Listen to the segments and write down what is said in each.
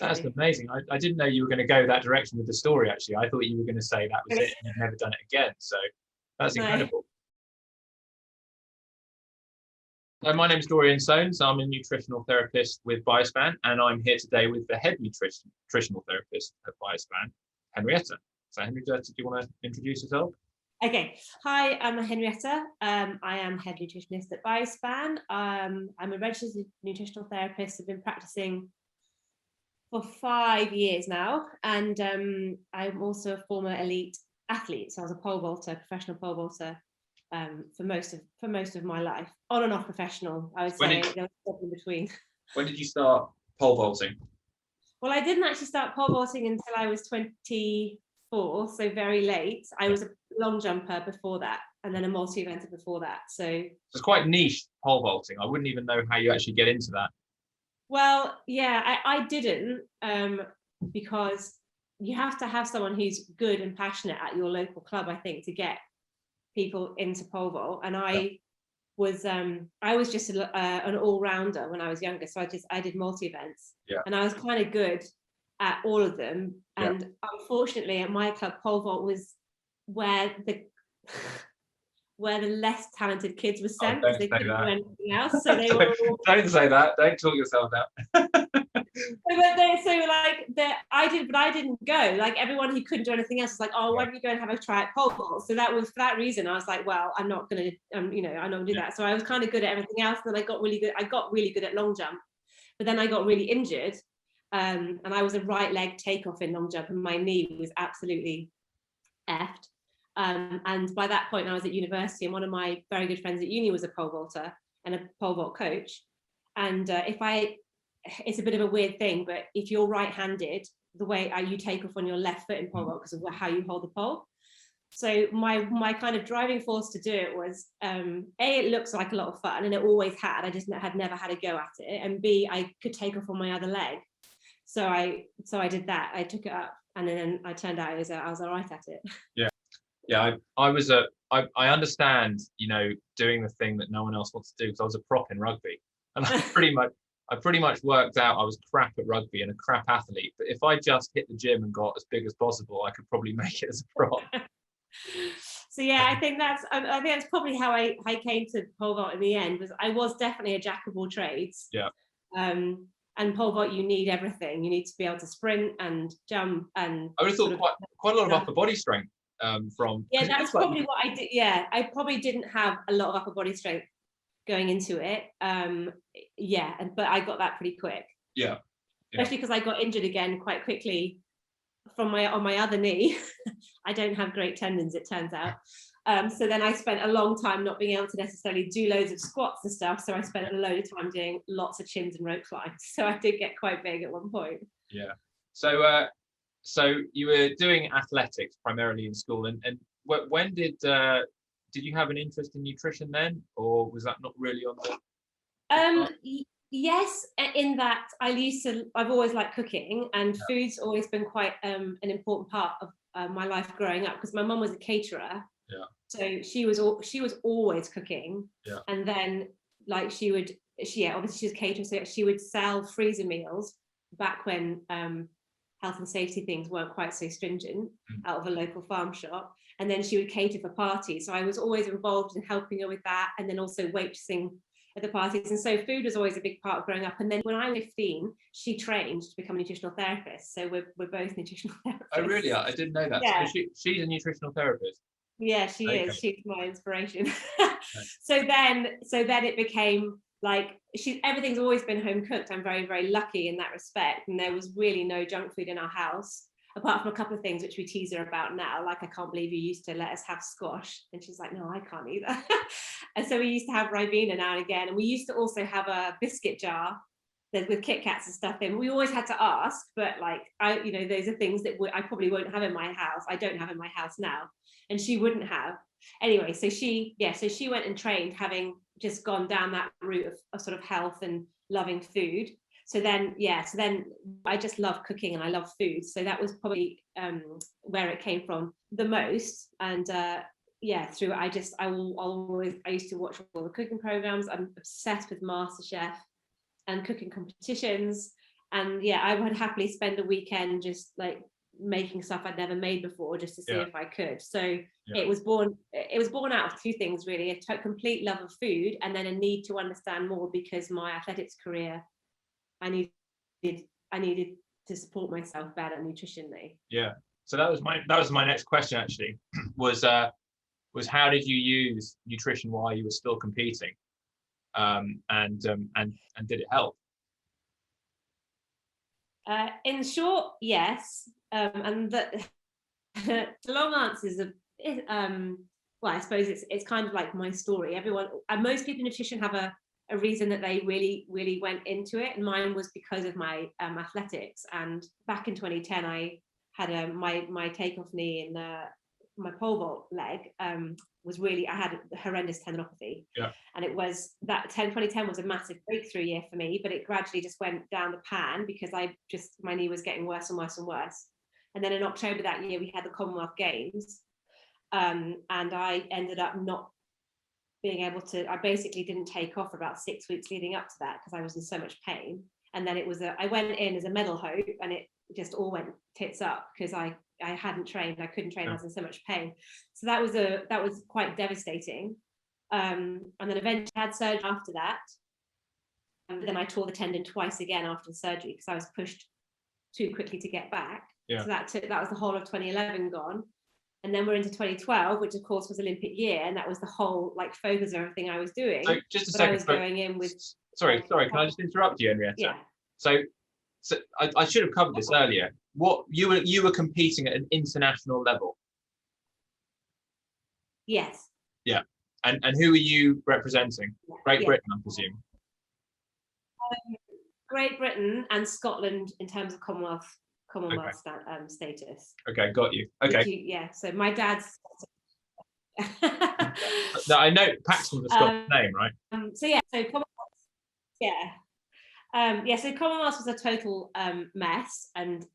That's amazing. I didn't know you were going to go that direction with the story, actually. I thought you were going to say that was it and you've never done it again. So that's incredible. So my name is Dorian Soanes. I'm a nutritional therapist with Biospan, and I'm here today with the head nutritional therapist at Biospan, Henrietta. So Henrietta, do you want to introduce yourself? Okay. Hi, I'm Henrietta. I am head nutritionist at Biospan. I'm a registered nutritional therapist. I've been practicing for 5 years now, and I'm also a former elite athlete. So I was a pole vaulter, professional pole vaulter, for most of my life, on and off professional. I would say there was stuff in between. When did you start pole vaulting? Well, I didn't actually start pole vaulting until I was 24, so very late. I was a long jumper before that, and then a multi-eventer before that. So it's quite niche, pole vaulting. I wouldn't even know how you actually get into that. Well, yeah, I didn't, because you have to have someone who's good and passionate at your local club, I think, to get people into pole vault. And I was just an all-rounder when I was younger, so I did multi-events, and I was kind of good at all of them. And unfortunately, at my club, pole vault was where the less talented kids were sent, because they couldn't do anything else. So they were all... Don't say that. Don't talk yourself down. I didn't go. Like, everyone who couldn't do anything else was like, "Oh, why don't you go and have a try at pole vault?" So that was, for that reason, I was like, "Well, I'm not gonna, I'm not gonna do that." So I was kind of good at everything else. Then I got really good at long jump, but then I got really injured, and I was a right leg takeoff in long jump, and my knee was absolutely effed. And by that point, I was at university, and one of my very good friends at uni was a pole vaulter and a pole vault coach. And it's a bit of a weird thing, but if you're right-handed, the way you take off on your left foot in pole vault because of how you hold the pole. So my kind of driving force to do it was, A, it looks like a lot of fun, and it always had. I just had never had a go at it. And B, I could take off on my other leg. So I did that. I took it up, and then I turned out I was all right at it. Yeah, I understand, doing the thing that no one else wants to do, because I was a prop in rugby, and I pretty much worked out I was crap at rugby and a crap athlete. But if I just hit the gym and got as big as possible, I could probably make it as a prop. So yeah, I think that's probably how I came to pole vault in the end. Was I was definitely a jack of all trades. Yeah. And pole vault, you need everything. You need to be able to sprint and jump, and I would have thought quite a lot of upper body strength. That's probably what I did. Yeah, I probably didn't have a lot of upper body strength going into it. But I got that pretty quick. Yeah. Especially because I got injured again quite quickly on my other knee. I don't have great tendons, it turns out. So then I spent a long time not being able to necessarily do loads of squats and stuff. So I spent a load of time doing lots of chins and rope climbs. So I did get quite big at one point. Yeah. So you were doing athletics primarily in school, and when did you have an interest in nutrition then, or was that not really on the... Yes, in that I've always liked cooking, and food's always been quite an important part of my life growing up, because my mum was a caterer. Yeah. So she was always cooking. Yeah. And then obviously she was a caterer, so she would sell freezer meals back when health and safety things weren't quite so stringent, out of a local farm shop. And then she would cater for parties. So I was always involved in helping her with that, and then also waitressing at the parties. And so food was always a big part of growing up. And then when I was 15, she trained to become a nutritional therapist. So we're both nutritional therapists. Oh, really? I didn't know that. Yeah. So she's a nutritional therapist. Yeah, she is. She's my inspiration. So then it became like, everything's always been home cooked. I'm very, very lucky in that respect. And there was really no junk food in our house, apart from a couple of things which we tease her about now. Like, I can't believe you used to let us have squash. And she's like, no, I can't either. And so we used to have Ribena now and again. And we used to also have a biscuit jar with Kit Kats and stuff in. We always had to ask, but those are things that I probably won't have in my house. I don't have in my house now. And she wouldn't have. Anyway, so she went and trained, having just gone down that route of sort of health and loving food. So then I just love cooking and I love food. So that was probably where it came from the most. And I used to watch all the cooking programs. I'm obsessed with MasterChef and cooking competitions. And yeah, I would happily spend a weekend just like making stuff I'd never made before, just to see if I could. So it was born out of two things really: a complete love of food, and then a need to understand more, because my athletics career, I needed to support myself better nutritionally. Yeah. So that was my next question actually, was how did you use nutrition while you were still competing, and did it help? In short, yes. And the long answer is well, I suppose it's kind of like my story. Everyone, most people in nutrition have a reason that they really, really went into it, and mine was because of my athletics. And back in 2010, I had my takeoff knee and my pole vault leg I had a horrendous tendinopathy. Yeah. And it was 2010 was a massive breakthrough year for me, but it gradually just went down the pan because my knee was getting worse and worse and worse. And then in October that year, we had the Commonwealth Games, and I ended up not being able to. I basically didn't take off for about 6 weeks leading up to that because I was in so much pain. And then I went in as a medal hope, and it just all went tits up because I hadn't trained. I couldn't train. I was in so much pain. So that was quite devastating. And then eventually I had surgery after that. And then I tore the tendon twice again after the surgery because I was pushed too quickly to get back. Yeah. So that was the whole of 2011 gone. And then we're into 2012, which of course was Olympic year, and that was the whole like focus of everything I was doing. So just a second. I was going in with. Sorry. Can I just interrupt you, Henrietta? Yeah. So I should have covered this earlier. What you were competing at an international level? Yes. Yeah. And who are you representing? Great Britain, I presume. Great Britain and Scotland in terms of Commonwealth status. Okay, got you. Okay. So my dad's. No, I know Paxton was a Scottish name, right? So Commonwealth. So Commonwealth was a total mess and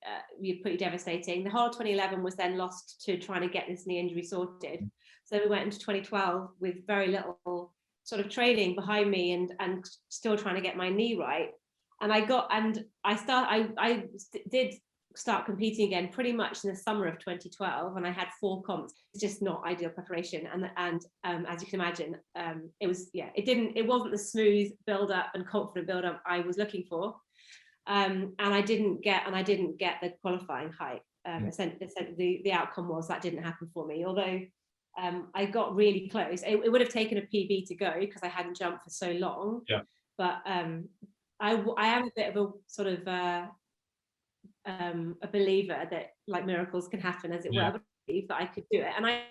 pretty devastating. The whole of 2011 was then lost to trying to get this knee injury sorted. So we went into 2012 with very little sort of training behind me and still trying to get my knee right. And I did start competing again pretty much in the summer of 2012, and I had 4 comps. It's just not ideal preparation, and as you can imagine, it wasn't the smooth build up and confident build up I was looking for, and I didn't get the qualifying height. Essentially, the outcome was that didn't happen for me, although I got really close. It would have taken a PB to go because I hadn't jumped for so long. Yeah. But I am a bit of a sort of a believer that like miracles can happen, as it were. But I believe that I could do it, and I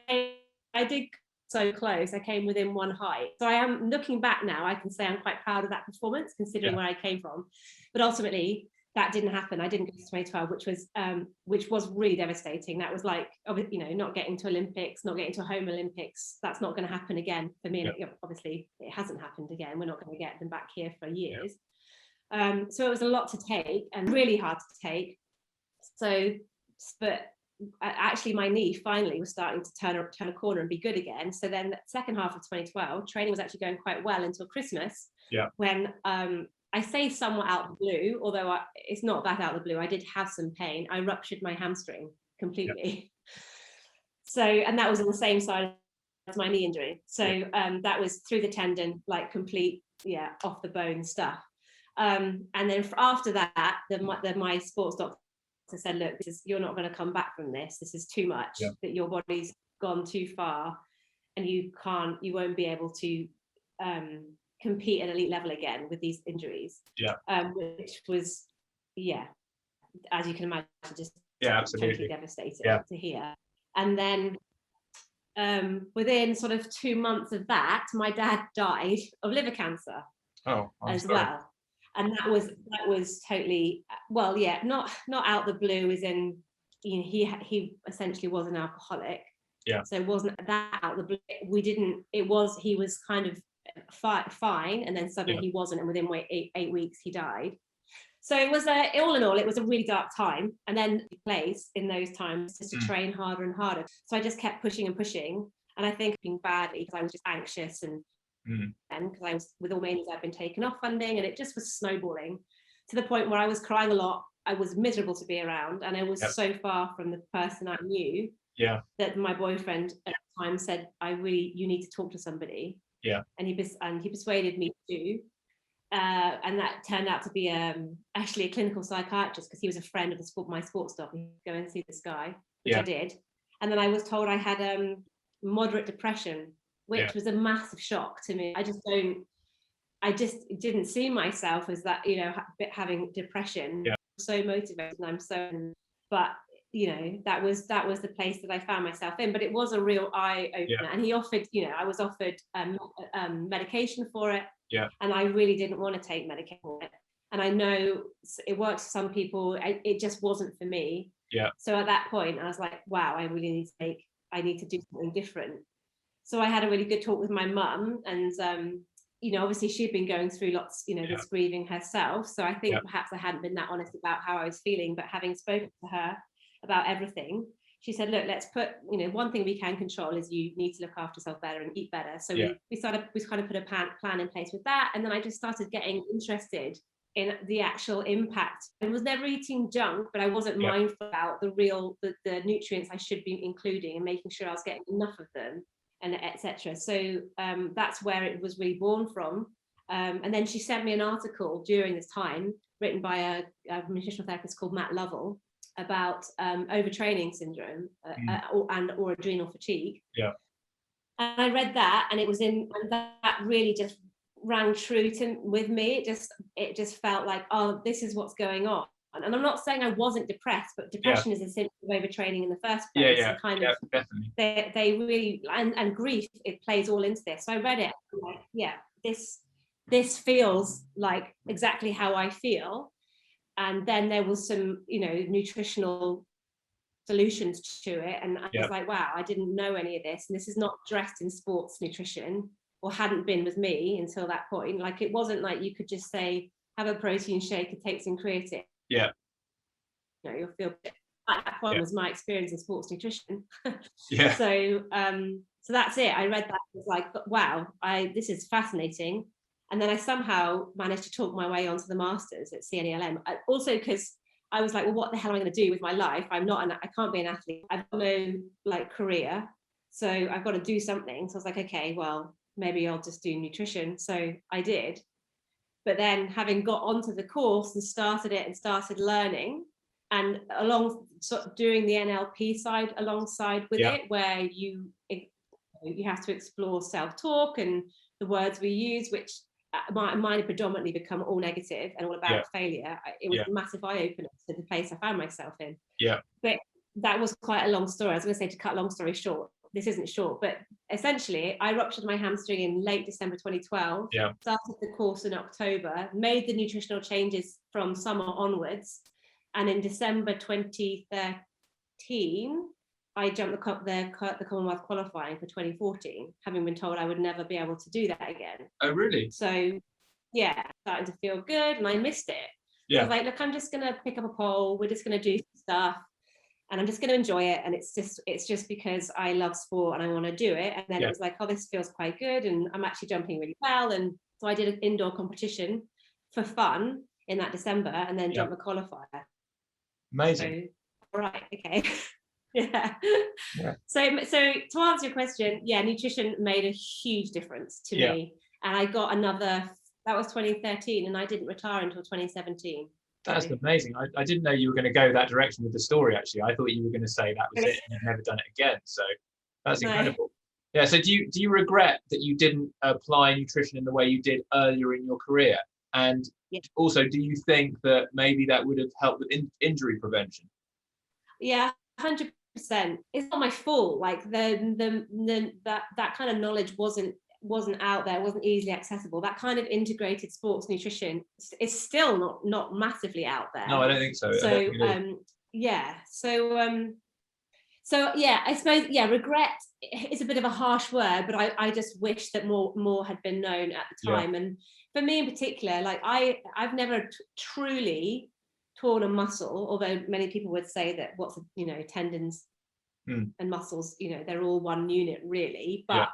did so close. I came within 1 height. So I am looking back now. I can say I'm quite proud of that performance, considering where I came from. But ultimately, that didn't happen. I didn't go to 2012, which was really devastating. That was like, not getting to Olympics, not getting to a home Olympics. That's not going to happen again for me. And obviously, it hasn't happened again. We're not going to get them back here for years. So it was a lot to take and really hard to take. But actually my knee finally was starting to turn a corner and be good again. So then the second half of 2012, training was actually going quite well until Christmas. Yeah. When I say somewhat out of the blue, although it's not that out of the blue, I did have some pain. I ruptured my hamstring completely. So, and that was on the same side as my knee injury. So that was through the tendon, like complete, off the bone stuff. And then after that, my sports doctor said, look, you're not going to come back from this. This is too much, that your body's gone too far and you won't be able to compete at elite level again with these injuries. Which was, as you can imagine, just totally devastating to hear. And then within sort of 2 months of that, my dad died of liver cancer as well. And that was totally, not out the blue, as in, he essentially was an alcoholic. So it wasn't that out the blue. He was kind of fine, and then suddenly he wasn't, and within 8 weeks he died. So it was all in all, it was a really dark time. And then the place in those times just to train harder and harder. So I just kept pushing and pushing, and I think being badly because I was just anxious and because I was with all my I'd been taken off funding, and it just was snowballing. to the point where I was crying a lot. I was miserable to be around, and I was so far from the person I knew that my boyfriend at the time said, you need to talk to somebody. And he persuaded me to. And that turned out to be actually a clinical psychiatrist, because he was a friend of my sports doc. He'd go and see this guy, which I did. And then I was told I had moderate depression, which was a massive shock to me. I just didn't see myself as that, having depression. So motivated, and I'm so, but that was the place that I found myself in. But it was a real eye opener. And he offered, I was offered medication for it. And I really didn't want to take medication for it. And I know it works for some people. It just wasn't for me. So at that point, I was like, wow, I really need to do something different. So I had a really good talk with my mum, and obviously she'd been going through lots, this grieving herself. So I think perhaps I hadn't been that honest about how I was feeling, but having spoken to her about everything, she said, look, let's put, one thing we can control is you need to look after yourself better and eat better. So we kind of put a plan in place with that. And then I just started getting interested in the actual impact. I was never eating junk, but I wasn't mindful about the nutrients I should be including and making sure I was getting enough of them, and etc. So that's where it was really born from. And then she sent me an article during this time written by a nutritional therapist called Matt Lovell about overtraining syndrome or adrenal fatigue. And I read that, and and that really just rang true with me. It just felt like, oh, this is what's going on. And I'm not saying I wasn't depressed, but depression is a symptom of overtraining in the first place. Definitely. They really, and grief, it plays all into this. So I read it, and like, this feels like exactly how I feel. And then there was some, nutritional solutions to it. And I was like, wow, I didn't know any of this. And this is not dressed in sports nutrition, or hadn't been with me until that point. Like, it wasn't like you could just say, have a protein shake and take some creatine. You'll feel good. At that point was my experience in sports nutrition. So that's it. I read that, I was like, wow, this is fascinating. And then I somehow managed to talk my way onto the masters at CNELM. Also because I was like, well, what the hell am I going to do with my life? I can't be an athlete. I've got no career. So I've got to do something. So I was like, okay, well, maybe I'll just do nutrition. So I did. But then, having got onto the course and started learning, and doing the NLP side alongside with it, where you have to explore self-talk and the words we use, which mine had predominantly become all negative and all about failure. It was a massive eye-opener to the place I found myself in. But that was quite a long story. I was going to say, to cut long story short, this isn't short, but essentially I ruptured my hamstring in late December 2012, started the course in October, made the nutritional changes from summer onwards, and in December 2013 I jumped the Commonwealth qualifying for 2014, having been told I would never be able to do that again. Oh, really? So starting to feel good, and I missed it. So I was like, look, I'm just going to pick up a pole, we're just going to do stuff, and I'm just going to enjoy it. And it's just because I love sport and I want to do it. And then it was like, oh, this feels quite good, and I'm actually jumping really well. And so I did an indoor competition for fun in that December, and then jumped the qualifier. Amazing. So, all right, okay. So to answer your question, nutrition made a huge difference to me. And I got another, that was 2013, and I didn't retire until 2017. That's amazing. I didn't know you were going to go that direction with the story, actually. I thought you were going to say that was it and you've never done it again. So that's incredible. So do you regret that you didn't apply nutrition in the way you did earlier in your career? And also, do you think that maybe that would have helped with injury prevention? Yeah, 100%. It's not my fault. Like that kind of knowledge wasn't out there, wasn't easily accessible. That kind of integrated sports nutrition is still not massively out there. No, I don't think so. So I suppose regret is a bit of a harsh word, but I just wish that more had been known at the time. And for me in particular, like I've never truly torn a muscle, although many people would say that tendons and muscles, they're all one unit really, but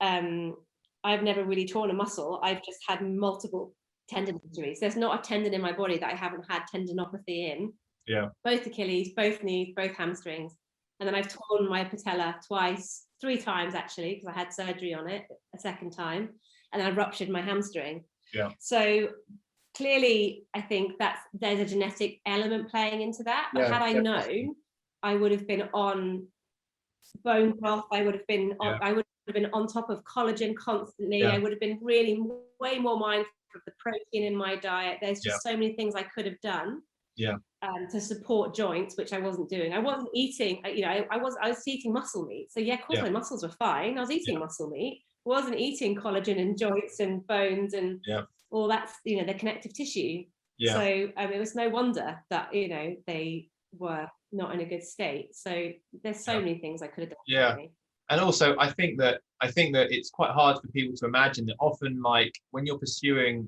I've never really torn a muscle. I've just had multiple tendon injuries. There's not a tendon in my body that I haven't had tendinopathy in. Yeah. Both Achilles, both knees, both hamstrings. And then I've torn my patella three times actually, because I had surgery on it a second time. And I ruptured my hamstring. Yeah. So clearly, I think there's a genetic element playing into that. But had I known, I would have been on bone broth. I would have been on top of collagen constantly. Yeah. I would have been really way more mindful of the protein in my diet. There's just so many things I could have done. Yeah. To support joints, which I wasn't doing. I wasn't eating, I was eating muscle meat. So yeah, of course my muscles were fine. I was eating muscle meat. I wasn't eating collagen and joints and bones and all that's, the connective tissue. So it was no wonder that, they were not in a good state. So there's so many things I could have done. Yeah. And also I think that it's quite hard for people to imagine that often, like when you're pursuing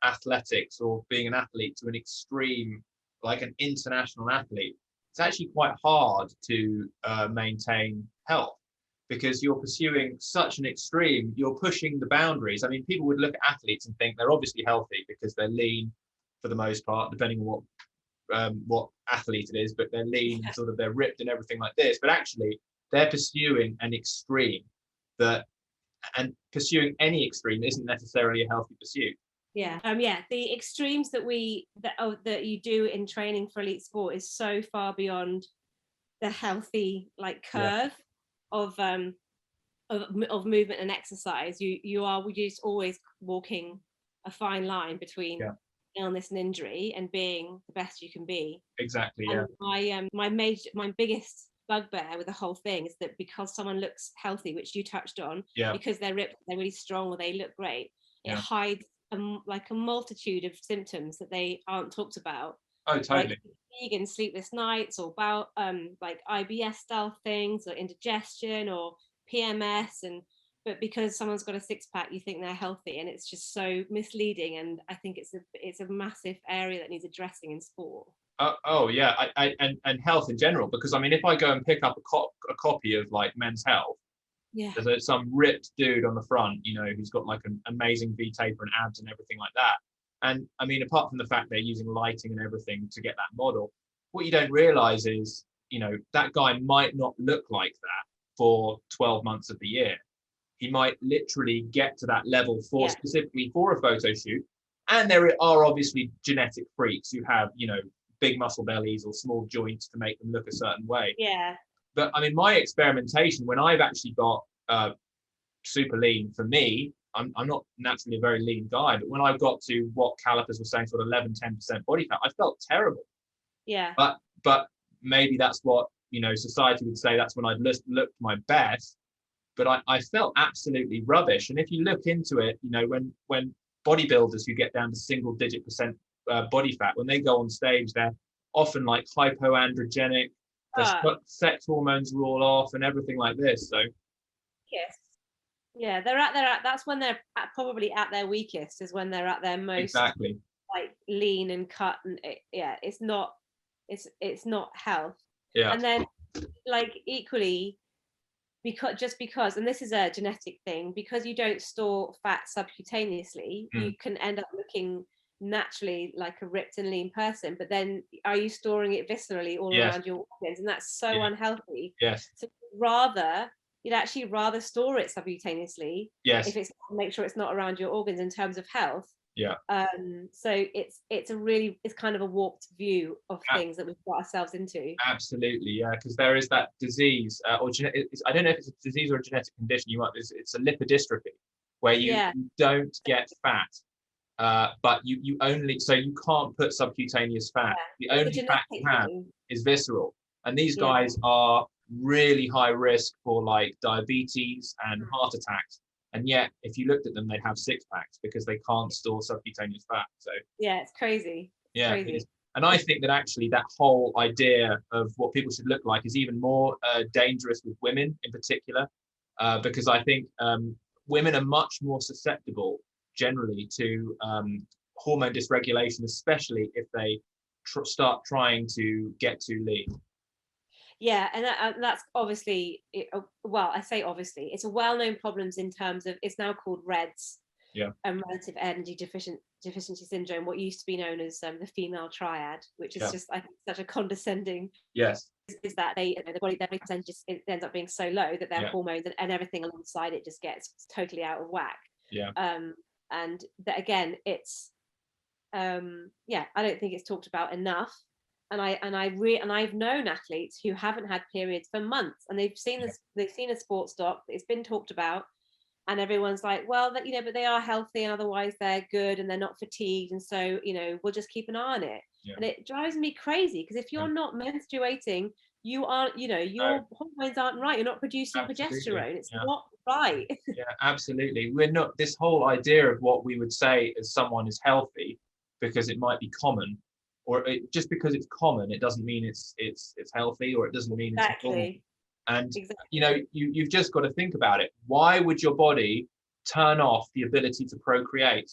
athletics or being an athlete to an extreme, like an international athlete, it's actually quite hard to maintain health, because you're pursuing such an extreme, you're pushing the boundaries. I mean, people would look at athletes and think they're obviously healthy because they're lean for the most part, depending on what athlete it is, but they're lean, sort of they're ripped and everything like this. But actually, they're pursuing an extreme and pursuing any extreme isn't necessarily a healthy pursuit. The extremes that you do in training for elite sport is so far beyond the healthy curve of movement and exercise. You're just always walking a fine line between illness and injury and being the best you can be. Exactly. And my biggest bugbear with the whole thing is that because someone looks healthy, which you touched on, because they're ripped, they're really strong, or they look great, it hides a multitude of symptoms that they aren't talked about. Oh, totally. Like fatigue and sleepless nights, or about like IBS style things, or indigestion, or PMS, but because someone's got a six-pack, you think they're healthy, and it's just so misleading. And I think it's a massive area that needs addressing in sport. And health in general, because I mean, if I go and pick up a copy of like Men's Health, there's some ripped dude on the front, who's got like an amazing V taper and abs and everything like that. And I mean, apart from the fact they're using lighting and everything to get that model, what you don't realize is, that guy might not look like that for 12 months of the year. He might literally get to that level specifically for a photo shoot. And there are obviously genetic freaks who have, big muscle bellies or small joints to make them look a certain way. Yeah. But I mean, my experimentation, when I've actually got super lean, for me, I'm not naturally a very lean guy, but when I've got to what calipers were saying, sort of 11-10% body fat, I felt terrible. Yeah. But maybe that's what, society would say that's when I'd looked my best. But I felt absolutely rubbish. And if you look into it, when bodybuilders who get down to single-digit percent body fat, when they go on stage, they're often like hypoandrogenic. Their sex hormones are all off and everything like this. So that's when they're probably at their weakest, is when they're at their most like lean and cut, and it's not health. And then like equally, because and this is a genetic thing, because you don't store fat subcutaneously, you can end up looking naturally like a ripped and lean person, but then are you storing it viscerally all around your organs? And that's so unhealthy. So you'd actually rather store it subcutaneously if it's make sure it's not around your organs in terms of health. So it's kind of a warped view of things that we've got ourselves into. Absolutely, because there is that disease, I don't know if it's a disease or a genetic condition. It's a lipodystrophy, where you don't get fat, but you only, so you can't put subcutaneous fat. The only fat you have is visceral, and these guys are really high risk for like diabetes and heart attacks. And yet, if you looked at them, they'd have six packs because they can't store subcutaneous fat. So it's crazy. Crazy. And I think that actually that whole idea of what people should look like is even more dangerous with women in particular, because I think women are much more susceptible generally to hormone dysregulation, especially if they start trying to get too lean. And that's obviously, I say obviously, it's a well-known problem in terms of, it's now called REDS, relative energy deficiency syndrome, what used to be known as the female triad, which is just, I think, such a condescending. Yes. Is that the body percentage it ends up being so low that their hormones and everything alongside it just gets totally out of whack. And that, again, it's I don't think it's talked about enough. And I've known athletes who haven't had periods for months, and they've seen a sports doc, it's been talked about, and everyone's like, well, that, but they are healthy and otherwise they're good and they're not fatigued, and so we'll just keep an eye on it. And it drives me crazy, because if you're not menstruating, you aren't, your hormones aren't right, you're not producing progesterone, it's not right. Absolutely. We're not, this whole idea of what we would say as someone is healthy because it might be common, or just because it's common, it doesn't mean it's healthy, or it doesn't mean it's normal. And you've just got to think about it. Why would your body turn off the ability to procreate?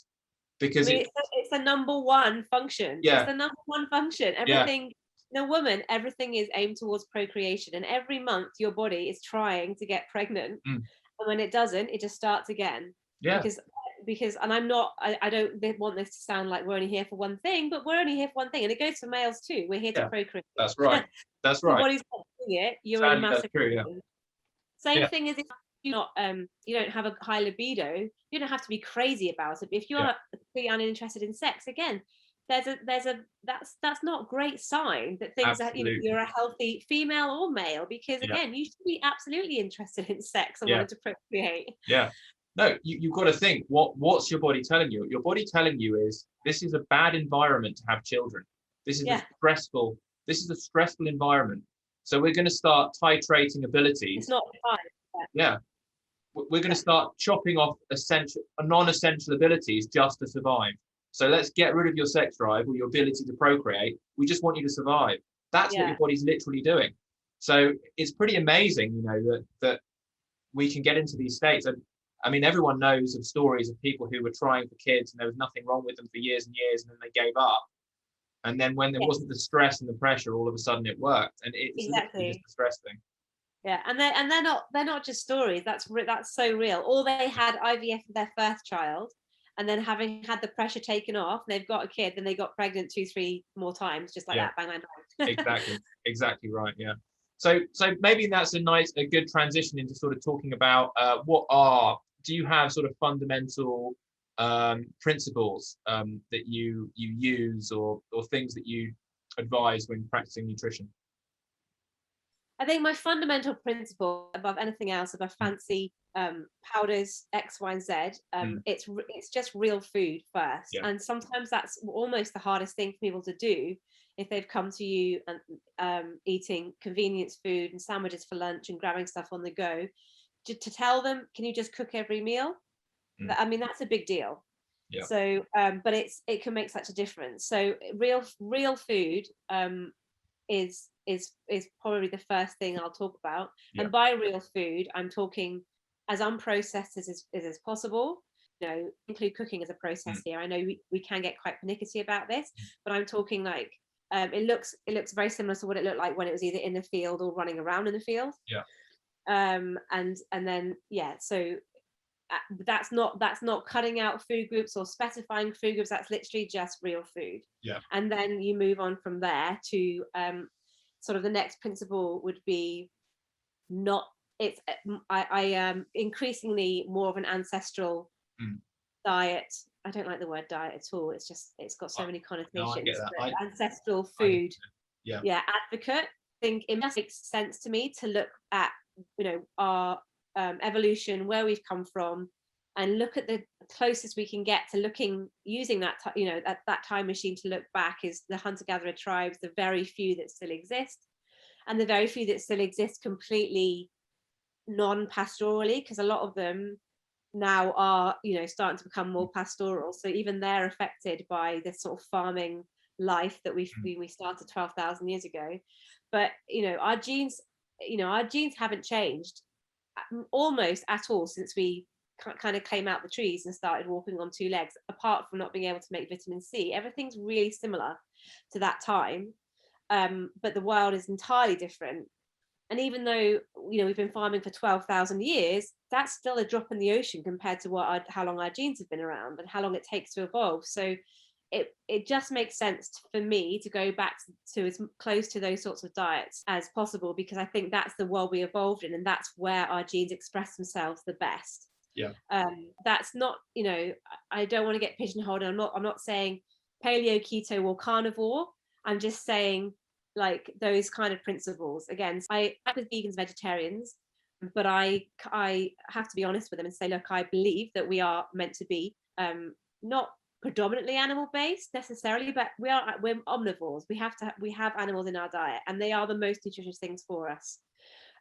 Because it's the number one function. It's the number one function. Everything in a woman, everything is aimed towards procreation, and every month your body is trying to get pregnant, and when it doesn't, it just starts again. Because and I don't want this to sound like we're only here for one thing, but we're only here for one thing, and it goes for males too. We're here to procreate. That's right. That's right. Your body's not doing it, you're in a massive same thing as if you don't have a high libido, you don't have to be crazy about it. But if you're pretty uninterested in sex, again, that's not a great sign that things that you're a healthy female or male, because again, you should be absolutely interested in sex and wanting to procreate. No, you've got to think, what's your body telling you? Your body telling you is, this is a bad environment to have children. This is a stressful environment. So we're going to start titrating abilities. It's not fine. We're going to start chopping off non-essential abilities just to survive. So let's get rid of your sex drive or your ability to procreate. We just want you to survive. That's what your body's literally doing. So it's pretty amazing, that we can get into these states. And I mean, everyone knows of stories of people who were trying for kids and there was nothing wrong with them for years and years, and then they gave up. And then when there wasn't the stress and the pressure, all of a sudden it worked. And it's literally just a stress thing. Yeah, and they're not just stories. That's so real. Or they had IVF for their first child, and then having had the pressure taken off, they've got a kid, then they got pregnant 2-3 more times, just like that, bang, bang, bang. Exactly right. Yeah. So maybe that's a good transition into sort of talking about do you have sort of fundamental principles that you use, or things that you advise when practicing nutrition? I think my fundamental principle, above anything else, above fancy powders X, Y, and Z, it's just real food first. And sometimes that's almost the hardest thing for people to do if they've come to you and eating convenience food and sandwiches for lunch and grabbing stuff on the go. To tell them, can you just cook every meal? I mean, that's a big deal. So but it can make such a difference. So real food is probably the first thing I'll talk about. And by real food, I'm talking as unprocessed as possible. Include cooking as a process here. I know we can get quite pernickety about this, but I'm talking like it looks very similar to what it looked like when it was either in the field or running around in the field. And then so that's not cutting out food groups or specifying food groups. That's literally just real food. And then you move on from there to sort of the next principle would be I increasingly more of an ancestral diet. I don't like the word diet at all. It's got so many connotations. No, ancestral food advocate. I think it makes sense to me to look at our evolution, where we've come from, and look at the closest we can get to using that that time machine to look back is the hunter-gatherer tribes, the very few that still exist, and the very few that still exist completely non-pastorally, because a lot of them now are starting to become more pastoral, so even they're affected by this sort of farming life that we started 12,000 years ago. But our genes haven't changed almost at all since we kind of came out the trees and started walking on 2 legs, apart from not being able to make vitamin C. Everything's really similar to that time, but the world is entirely different. And even though, we've been farming for 12,000 years, that's still a drop in the ocean compared to how long our genes have been around and how long it takes to evolve. So it just makes sense for me to go back to as close to those sorts of diets as possible, because I think that's the world we evolved in, and that's where our genes express themselves the best. Yeah. That's not, I don't want to get pigeonholed. I'm not saying paleo, keto, or carnivore. I'm just saying, like, those kind of principles. Again, I work with vegans, vegetarians, but I have to be honest with them and say, look, I believe that we are meant to be not predominantly animal based necessarily, but we're omnivores. We have animals in our diet, and they are the most nutritious things for us.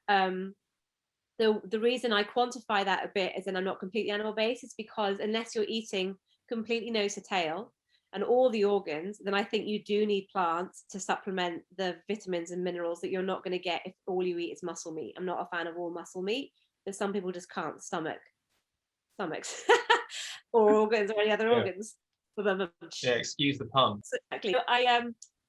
The reason I quantify that a bit, as in I'm not completely animal based, is because unless you're eating completely nose to tail and all the organs, then I think you do need plants to supplement the vitamins and minerals that you're not going to get if all you eat is muscle meat. I'm not a fan of all muscle meat, but some people just can't stomachs or organs or any other organs. Yeah, excuse the pun. Exactly.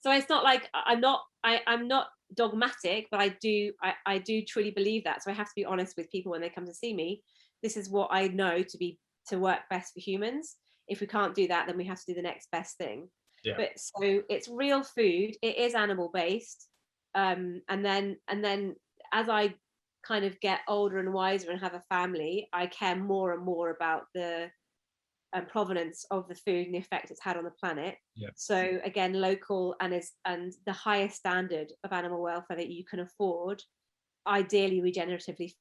So it's not like I'm not dogmatic, but I do truly believe that. So I have to be honest with people when they come to see me. This is what I know to work best for humans. If we can't do that, then we have to do the next best thing. Yeah. But so it's real food. It is animal based. And then as I kind of get older and wiser and have a family, I care more and more about the provenance of the food and the effect it's had on the planet. Yeah. So again, local and the highest standard of animal welfare that you can afford, ideally regeneratively.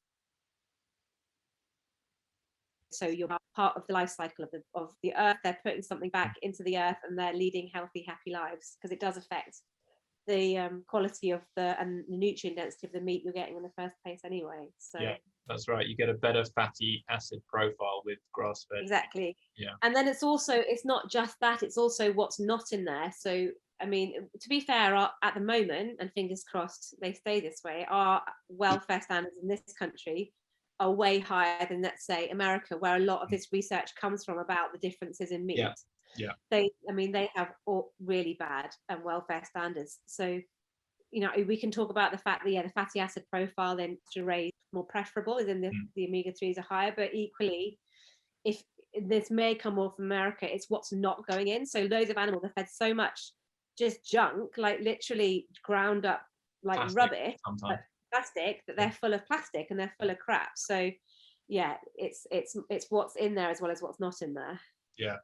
So you're part of the life cycle of the earth. They're putting something back into the earth, and they're leading healthy, happy lives, because it does affect the quality of and the nutrient density of the meat you're getting in the first place anyway. So yeah, that's right. You get a better fatty acid profile with grass-fed. Exactly. Yeah. And then it's not just that, it's also what's not in there. So I mean, to be fair, at the moment, and fingers crossed they stay this way, our welfare standards in this country are way higher than, let's say, America, where a lot of this research comes from about the differences in meat. Yeah. They have all really bad welfare standards. So, we can talk about the fact that the fatty acid profile then to raise more preferable, is in the omega-3s are higher, but equally, if this may come more from America, it's what's not going in. So loads of animals are fed so much just junk, like literally ground up like plastic, rubbish, like plastic, that they're full of plastic and they're full of crap. So yeah, it's what's in there as well as what's not in there. Yeah.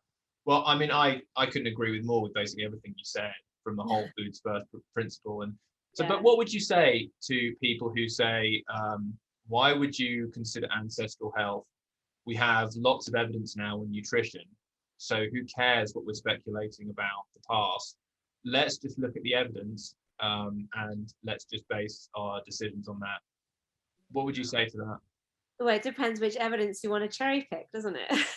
Well, I mean, I couldn't agree with more with basically everything you said, from the whole foods first principle. And so, but what would you say to people who say, why would you consider ancestral health? We have lots of evidence now on nutrition, so who cares what we're speculating about the past? Let's just look at the evidence, and let's just base our decisions on that. What would you say to that? Well, it depends which evidence you want to cherry pick, doesn't it?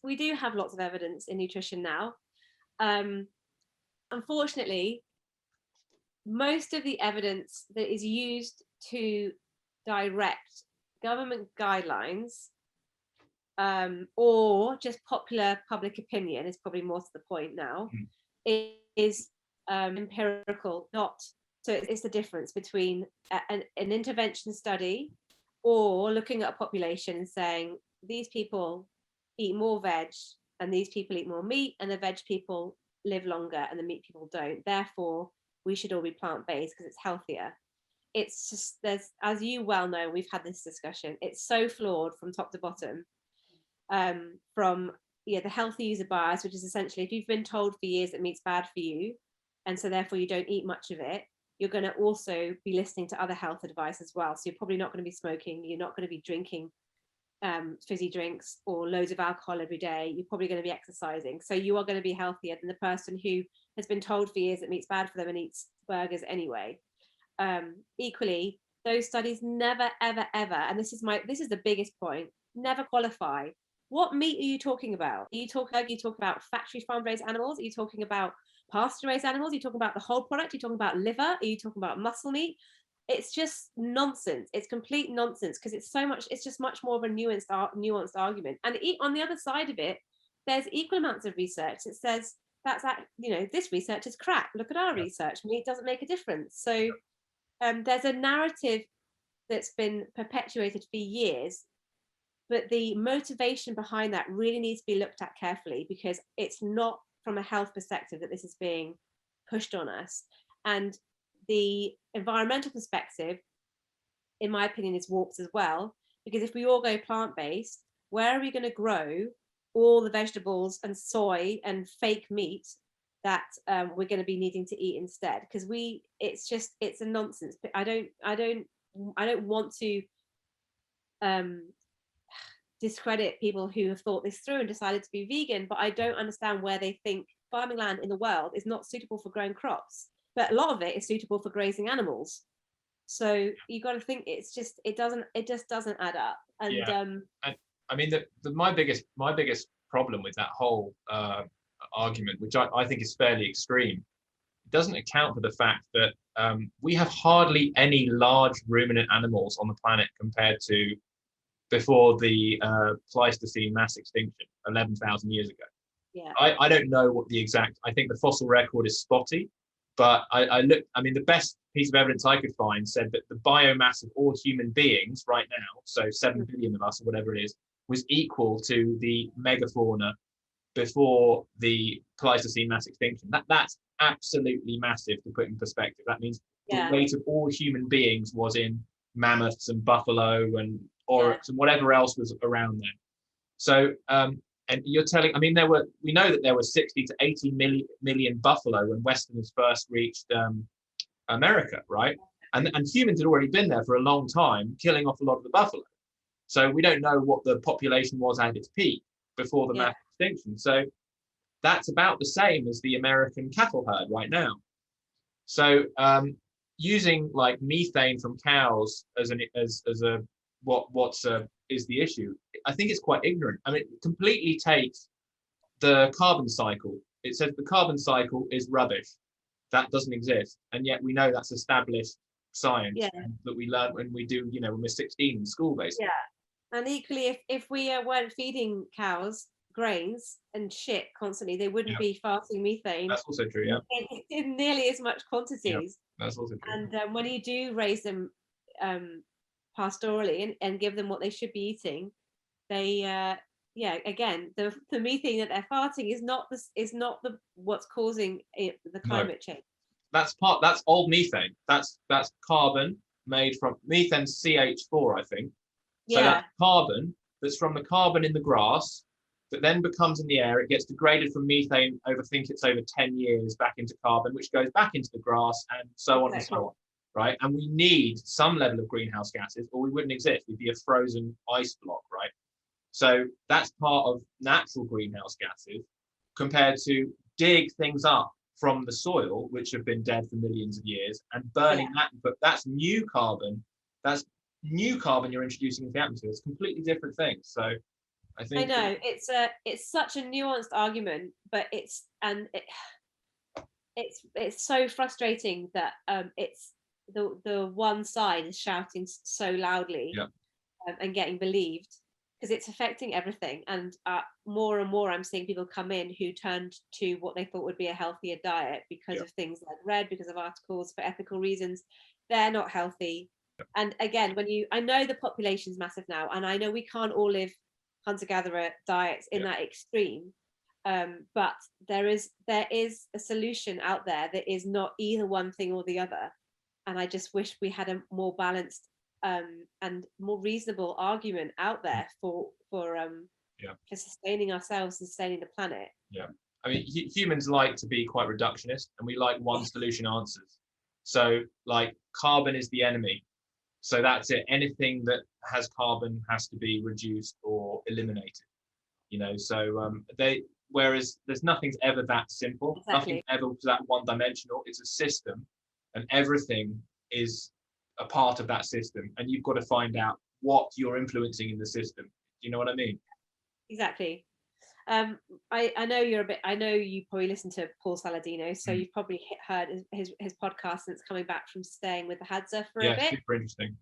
We do have lots of evidence in nutrition now. Unfortunately, most of the evidence that is used to direct government guidelines, or just popular public opinion, is probably more to the point now, is empirical. So it's the difference between an intervention study or looking at a population and saying these people eat more veg and these people eat more meat, and the veg people live longer and the meat people don't, therefore we should all be plant-based because it's healthier. It's just, as you well know, we've had this discussion, it's so flawed from top to bottom. From the healthy user bias, which is essentially, if you've been told for years that meat's bad for you, and so therefore you don't eat much of it, you're going to also be listening to other health advice as well. So you're probably not going to be smoking, you're not going to be drinking fizzy drinks or loads of alcohol every day, you're probably going to be exercising. So you are going to be healthier than the person who has been told for years that meat's bad for them and eats burgers anyway. Equally, those studies never, ever, ever, and this is the biggest point, never qualify. What meat are you talking about? Are you talking about factory farm raised animals? Are you talking about pasture raised animals? Are you talking about the whole product? Are you talking about liver? Are you talking about muscle meat? It's just nonsense. It's complete nonsense, because it's just much more of a nuanced argument. And on the other side of it, there's equal amounts of research that says this research is crap. Look at our research. Meat doesn't make a difference. So there's a narrative that's been perpetuated for years, but the motivation behind that really needs to be looked at carefully, because it's not from a health perspective that this is being pushed on us. And the environmental perspective, in my opinion, is warped as well, because if we all go plant-based, where are we going to grow all the vegetables and soy and fake meat that we're going to be needing to eat instead? Because it's a nonsense. I don't want to discredit people who have thought this through and decided to be vegan, but I don't understand where they think farming land in the world is not suitable for growing crops, but a lot of it is suitable for grazing animals. So you got to think it just doesn't add up. And and I mean, my biggest problem with that whole argument, which I think is fairly extreme, it doesn't account for the fact that we have hardly any large ruminant animals on the planet compared to before the Pleistocene mass extinction 11,000 years ago. Yeah. I don't know what the exact, I think the fossil record is spotty, but the best piece of evidence I could find said that the biomass of all human beings right now, so 7 billion of us or whatever it is, was equal to the megafauna before the Pleistocene mass extinction. That's absolutely massive to put in perspective. That means the weight of all human beings was in mammoths and buffalo and oryx and whatever else was around then. So and you're telling, we know that there were 60 to 80 million buffalo when Westerners first reached America, right? And humans had already been there for a long time, killing off a lot of the buffalo. So we don't know what the population was at its peak before the mass extinction. So that's about the same as the American cattle herd right now. So using like methane from cows as is the issue, I think it's quite ignorant. It completely takes the carbon cycle. It says the carbon cycle is rubbish. That doesn't exist. And yet we know that's established science that we learn when we do, when we're 16 in school, basically. Yeah. And equally, if we weren't feeding cows grains and shit constantly, they wouldn't be farting methane. That's also true, yeah. In nearly as much quantities. Yeah, that's also true. And when you do raise them pastorally and give them what they should be eating, they again, the methane that they're farting is not what's causing the climate change. That's old methane. That's carbon made from methane, CH4, I think. So that's carbon that's from the carbon in the grass that then becomes in the air. It gets degraded from methane over 10 years back into carbon, which goes back into the grass, and so on and so on. Right? And we need some level of greenhouse gases, or we wouldn't exist. We'd be a frozen ice block, right? So that's part of natural greenhouse gases, compared to dig things up from the soil, which have been dead for millions of years, and burning that. But that's new carbon. That's new carbon you're introducing into the atmosphere. It's completely different things. So I think I know it's such a nuanced argument, but it's so frustrating that it's the one side is shouting so loudly and getting believed, because it's affecting everything. And more and more I'm seeing people come in who turned to what they thought would be a healthier diet because of things like red, because of articles for ethical reasons. They're not healthy. And again, I know the population's massive now, and I know we can't all live hunter-gatherer diets in that extreme, but there is a solution out there that is not either one thing or the other. And I just wish we had a more balanced and more reasonable argument out there for sustaining ourselves and sustaining the planet. Humans like to be quite reductionist, and we like one solution answers. So like carbon is the enemy, so that's it. Anything that has carbon has to be reduced or eliminated, whereas there's nothing's ever that simple. Nothing's ever that one-dimensional. It's a system, and everything is a part of that system, and you've got to find out what you're influencing in the system. Do you know what I mean? Exactly. I know you probably listen to Paul Saladino, so you've probably heard his podcast since coming back from staying with the Hadza for a bit. Super interesting.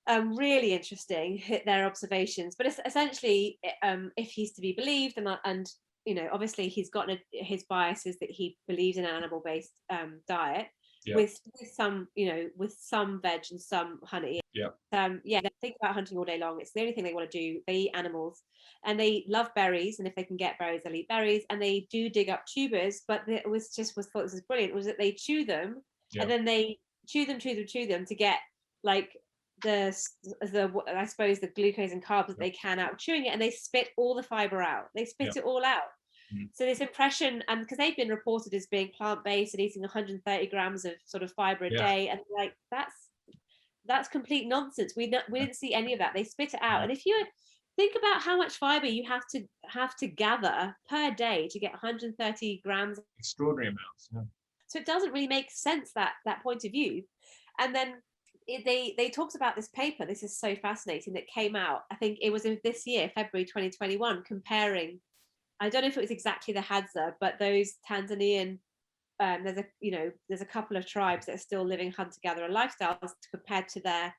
Really interesting, their observations. But it's essentially, if he's to be believed, and obviously he's got his biases that he believes in an animal-based diet. Yeah. with some, with some veg and some honey. Yeah. They think about hunting all day long. It's the only thing they want to do. They eat animals, and they love berries. And if they can get berries, they'll eat berries. And they do dig up tubers. But it was thought this was brilliant, was that they chew them, and then they chew them to get like the I suppose the glucose and carbs that they can out of chewing it, and they spit all the fiber out. They spit it all out. So this impression, and because they've been reported as being plant-based and eating 130 grams of sort of fiber a day, and like that's complete nonsense. We didn't see any of that. They spit it out. And if you think about how much fiber you have to gather per day to get 130 grams, extraordinary amounts. So it doesn't really make sense, that point of view. And then they talked about this paper. This is so fascinating, that came out, I think it was in this year, February 2021, comparing, I don't know if it was exactly the Hadza, but those Tanzanian, there's a couple of tribes that are still living hunter-gatherer lifestyles compared to their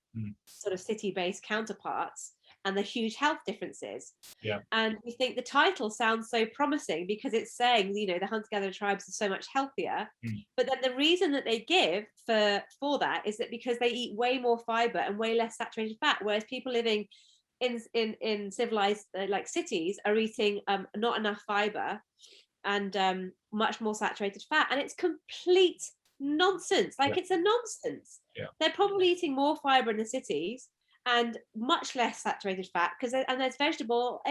sort of city-based counterparts, and the huge health differences. Yeah. And we think the title sounds so promising because it's saying, the hunter-gatherer tribes are so much healthier. But then the reason that they give for that is that because they eat way more fiber and way less saturated fat, whereas people living in civilized like cities are eating not enough fiber and much more saturated fat, and it's complete nonsense. It's a nonsense. They're probably eating more fiber in the cities and much less saturated fat because there's vegetable.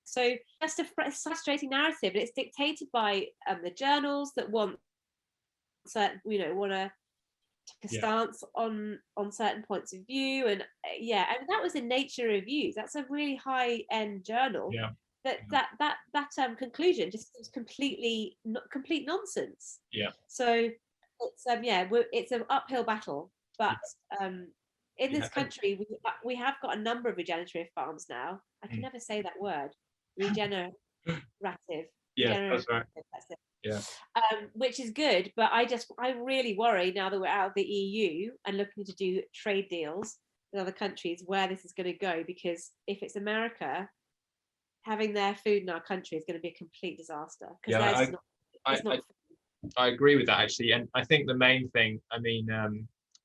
So just a frustrating narrative, and it's dictated by the journals that want to take a stance on certain points of view. And and that was in Nature Reviews. That's a really high end journal. That conclusion just is complete nonsense. So it's an uphill battle, but in this country we have got a number of regenerative farms now. I can never say that word. Regenerative. That's right. That's it. Which is good, but I really worry now that we're out of the EU and looking to do trade deals with other countries where this is going to go, because if it's America, having their food in our country is going to be a complete disaster. I agree with that, actually. And I think the main thing,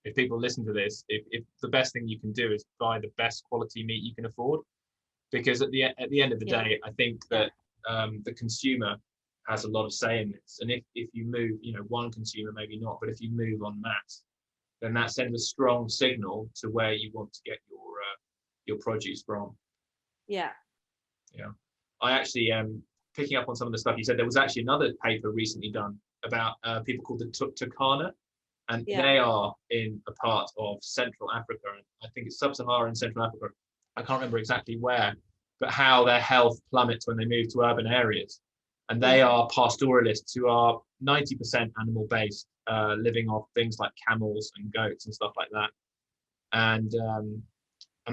if people listen to this, if the best thing you can do is buy the best quality meat you can afford, because at the end of the day, I think that the consumer has a lot of say in this. And if you move, one consumer maybe not, but if you move en masse, then that sends a strong signal to where you want to get your produce from. I actually picking up on some of the stuff you said, there was actually another paper recently done about people called the Turkana, and they are in a part of Central Africa, and I think it's sub-Saharan Central Africa. I can't remember exactly where, but how their health plummets when they move to urban areas. And they are pastoralists who are 90% animal based, living off things like camels and goats and stuff like that. And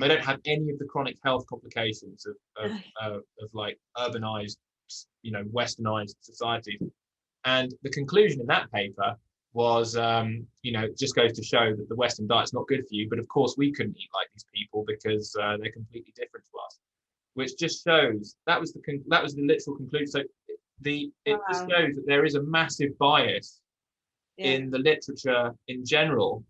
they don't have any of the chronic health complications of like urbanized, westernized societies. And the conclusion in that paper was, just goes to show that the Western diet's not good for you. But of course, we couldn't eat like these people because they're completely different to us, which just shows that was the literal conclusion. So just shows that there is a massive bias in the literature in general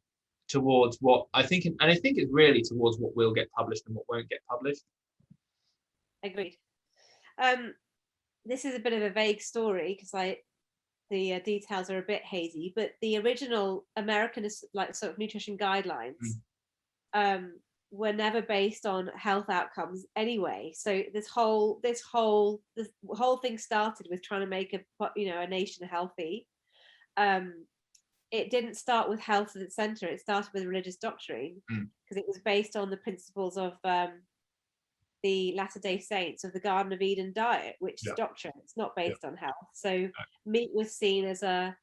towards what I think, and I think it's really towards what will get published and what won't get published. Agreed. This is a bit of a vague story because the details are a bit hazy, but the original American sort of nutrition guidelines were never based on health outcomes anyway. So this whole thing started with trying to make a nation healthy. It didn't start with health at the center. It started with religious doctrine because it was based on the principles of the Latter-day Saints of the Garden of Eden diet, which is doctrine. It's not based on health. So meat was seen as a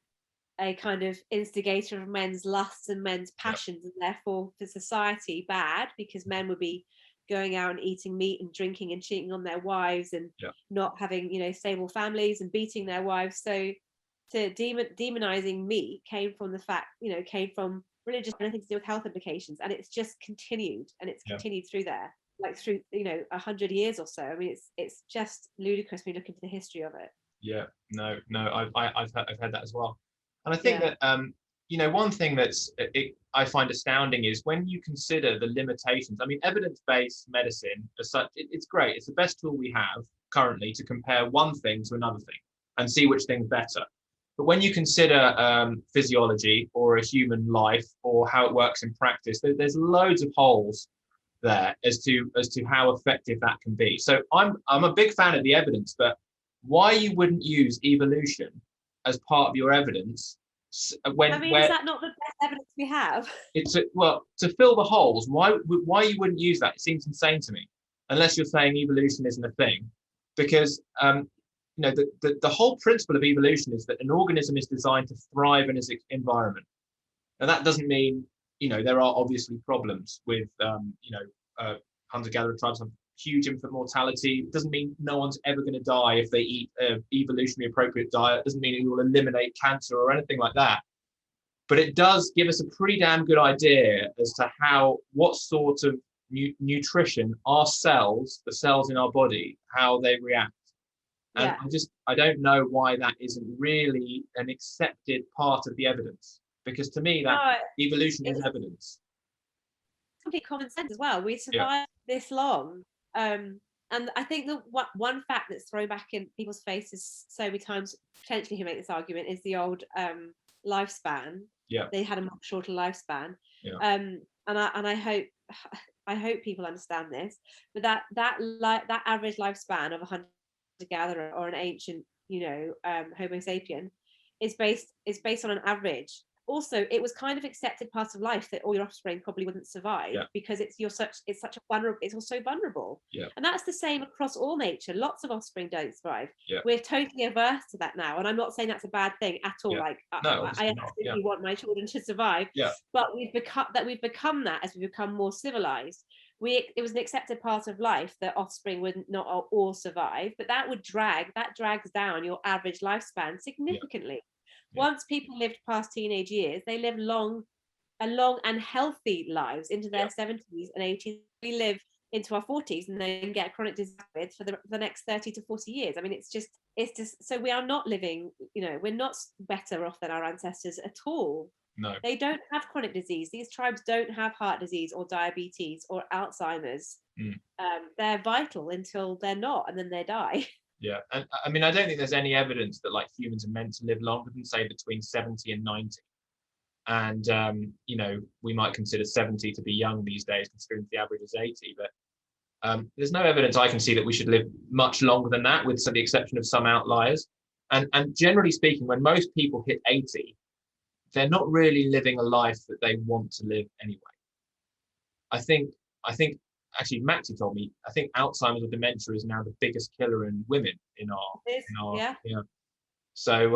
kind of instigator of men's lusts and men's passions, and therefore for society bad, because men would be going out and eating meat and drinking and cheating on their wives and not having stable families and beating their wives. So to demonizing meat came from the fact came from religious, anything to do with health implications, and it's just continued, and it's continued through there, like through 100 years or so. I mean, it's just ludicrous when you look into the history of it. I've heard that as well. And I think that one thing I find astounding is when you consider the limitations. I mean, evidence-based medicine as such, it's great. It's the best tool we have currently to compare one thing to another thing and see which thing's better. But when you consider physiology or a human life or how it works in practice, there's loads of holes there as to how effective that can be. So I'm a big fan of the evidence, but why you wouldn't use evolution as part of your evidence is that not the best evidence we have? To fill the holes, why you wouldn't use that? It seems insane to me, unless you're saying evolution isn't a thing, because the whole principle of evolution is that an organism is designed to thrive in its environment. Now that doesn't mean, there are obviously problems with hunter-gatherer tribes have huge infant mortality. It doesn't mean no one's ever going to die if they eat an evolutionary appropriate diet. It doesn't mean it will eliminate cancer or anything like that. But it does give us a pretty damn good idea as to what sort of nutrition our cells, the cells in our body, how they react. And I don't know why that isn't really an accepted part of the evidence, because to me evolution is evidence. Complete common sense as well. We survived this long. And I think that one fact that's thrown back in people's faces so many times, potentially who make this argument, is the old lifespan. Yeah, they had a much shorter lifespan. Yeah. And I hope people understand this. But that average lifespan of a hunter-gatherer or an ancient, Homo sapien, is based on an average. Also, it was kind of accepted part of life that all your offspring probably wouldn't survive because it's such a vulnerable. It's also vulnerable, and that's the same across all nature. Lots of offspring don't survive. We're totally averse to that now, and I'm not saying that's a bad thing at all. Like, I absolutely want my children to survive. But we've become that as we become more civilized. It was an accepted part of life that offspring would not all survive, but that drags down your average lifespan significantly. Once people lived past teenage years, they live long and healthy lives into their 70s and 80s. We live into our 40s and then get chronic disease for the next 30 to 40 years. I mean, it's just so we are not living, we're not better off than our ancestors at all. No, they don't have chronic disease. These tribes don't have heart disease or diabetes or Alzheimer's. They're vital until they're not, and then they die. Yeah, and I mean, I don't think there's any evidence that humans are meant to live longer than, say, between 70 and 90. And we might consider 70 to be young these days, considering the average is 80. But there's no evidence I can see that we should live much longer than that, with the exception of some outliers. And generally speaking, when most people hit 80, they're not really living a life that they want to live anyway. I think. Actually, Maxie told me, I think Alzheimer's or dementia is now the biggest killer in women in our. So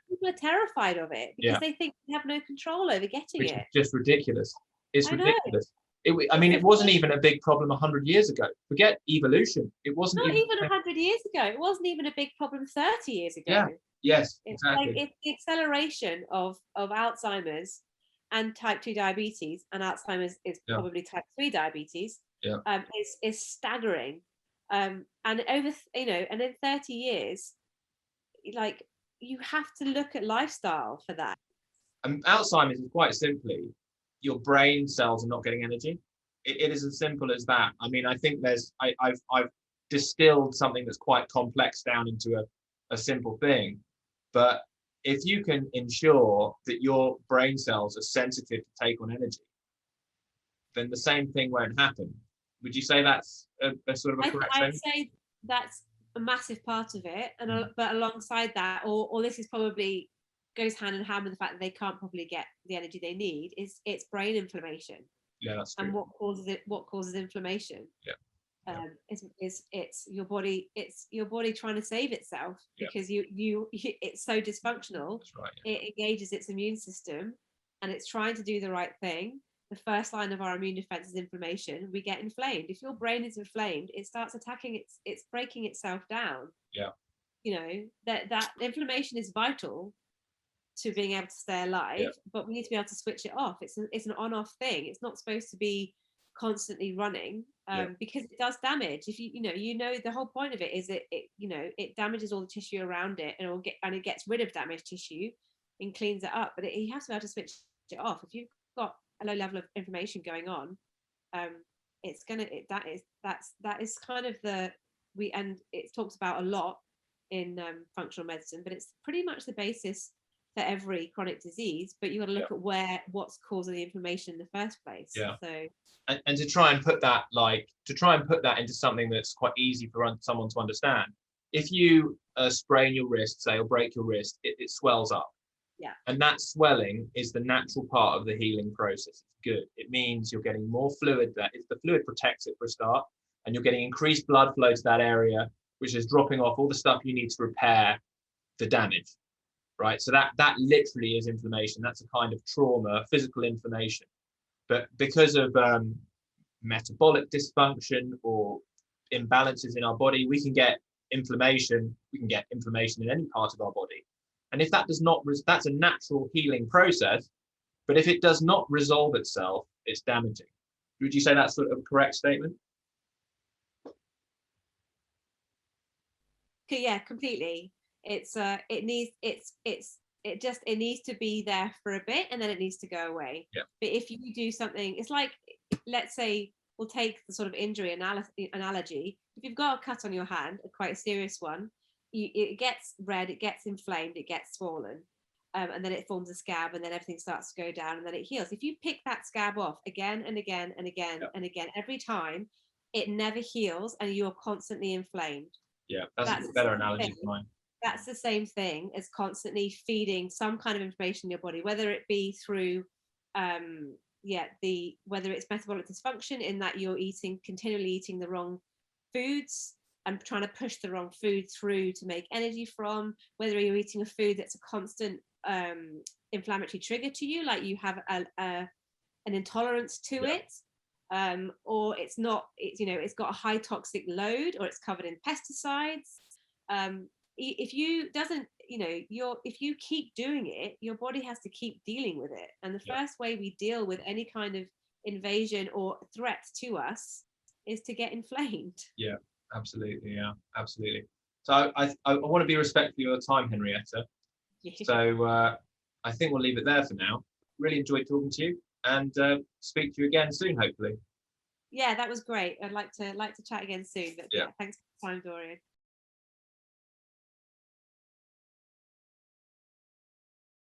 people are terrified of it because they think they have no control over getting it. It's just ridiculous. It's ridiculous. It wasn't even a big problem 100 years ago. Forget evolution. It wasn't not even 100 years ago. It wasn't even a big problem 30 years ago. Yeah. Yes. Exactly. It's the acceleration of Alzheimer's and type 2 diabetes, and Alzheimer's is probably type 3 diabetes. Is staggering, and over and in 30 years, you have to look at lifestyle for that. Alzheimer's is quite simply your brain cells are not getting energy. It is as simple as that. I mean, I think I've distilled something that's quite complex down into a simple thing, but if you can ensure that your brain cells are sensitive to take on energy, then the same thing won't happen. Would you say that's a sort of a correct thing? I'd say that's a massive part of it, but alongside that, or this is probably goes hand in hand with the fact that they can't probably get the energy they need, it's brain inflammation. Yeah, that's true. And what causes it? What causes inflammation? It's your body. It's your body trying to save itself because it's so dysfunctional. That's right. It engages its immune system, and it's trying to do the right thing. The first line of our immune defense is inflammation. We get inflamed. If your brain is inflamed, it starts attacking it's breaking itself down. That inflammation is vital to being able to stay alive, but we need to be able to switch it off. It's an on-off thing. It's not supposed to be constantly running because it does damage. If the whole point of it is it damages all the tissue around it, and it gets rid of damaged tissue, and cleans it up. But you have to be able to switch it off. If you've got a low level of inflammation going on, it's gonna that is kind of and it's talked about a lot in functional medicine, but it's pretty much the basis for every chronic disease. But you got to look at what's causing the inflammation in the first place. Yeah. So and to try and put that into something that's quite easy for someone to understand. If you sprain your wrist, say, or break your wrist, it swells up. Yeah. And that swelling is the natural part of the healing process. It's good. It means you're getting more fluid there. The fluid protects it for a start, and you're getting increased blood flow to that area, which is dropping off all the stuff you need to repair the damage, right? So that literally is inflammation. That's a kind of trauma, physical inflammation. But because of metabolic dysfunction or imbalances in our body, we can get inflammation. We can get inflammation in any part of our body. And if that does not, that's a natural healing process. But if it does not resolve itself, it's damaging. Would you say that's sort of a correct statement? Yeah, completely. It needs to be there for a bit, and then it needs to go away. Yeah. But if you do something, it's like, let's say, we'll take the sort of injury analogy. If you've got a cut on your hand, quite a serious one, it gets red, it gets inflamed, it gets swollen, and then it forms a scab, and then everything starts to go down, and then it heals. If you pick that scab off again and again and again and again, every time, it never heals, and you're constantly inflamed. Yeah, that's a better analogy for mine. That's the same thing as constantly feeding some kind of information in your body, whether it be through whether it's metabolic dysfunction, in that you're continually eating the wrong foods and trying to push the wrong food through to make energy from, whether you're eating a food that's a constant inflammatory trigger to you, like you have an intolerance to it, or it's got a high toxic load, or it's covered in pesticides. If you keep doing it, your body has to keep dealing with it. And the first way we deal with any kind of invasion or threat to us is to get inflamed. Yeah, absolutely. Yeah, absolutely. So I want to be respectful of your time, Henrietta. So I think we'll leave it there for now. Really enjoyed talking to you, and speak to you again soon, hopefully. Yeah, that was great. I'd like to chat again soon. But thanks for the time, Dorian.